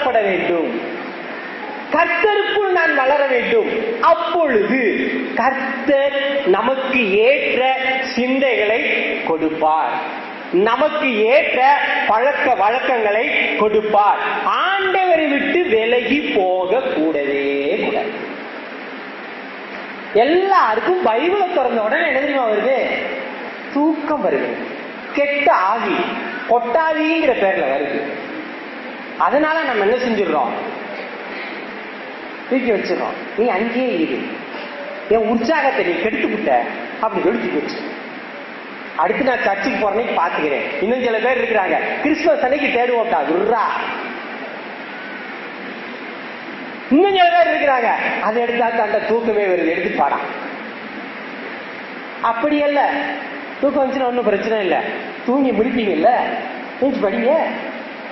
தூண்டப்பட வேண்டும், கர்த்தருக்குள் நான் வளர வேண்டும். அப்பொழுது கர்த்தர் நமக்கு ஏற்ற சிந்தைகளை கொடுப்பார், நமக்கு ஏற்ற பழக்க வழக்கங்களை கொடுப்பார். ஆண்டவரை விட்டு விலகி போக கூடவே கூடாது. எல்லாருக்கும் பைபிளை திறந்த உடனே என்ன தெரியுமா வருது? தூக்கம் வருது. கெட்ட ஆவி, கொட்டாவிங்கிற பேர்ல வருது. அதனால நம்ம என்ன செஞ்சிடறோம்? தூக்கி வச்சிடறோம். நீ அங்கேயே இரு, என் உற்சாகத்தை நீ கெடுத்துக்கிட்ட அப்படி தூக்கி வச்சு. அடுத்து நான் சர்ச்சுக்கு போறேன்னு பாத்துக்கிறேன். இன்னும் சில பேர் இருக்கிறாங்க, கிறிஸ்துமஸ் அன்னைக்கு தேடுவோம்டா குர்ரா. இன்னும் சில பேர் இருக்கிறாங்க, அதை எடுத்தா அந்த தூக்கமே வருது, எடுத்து பாடா. அப்படி அல்ல, தூக்கம் வந்துச்சுன்னா ஒன்றும் பிரச்சனை இல்லை, தூங்கி முடிப்பீங்கல்ல, படிங்க.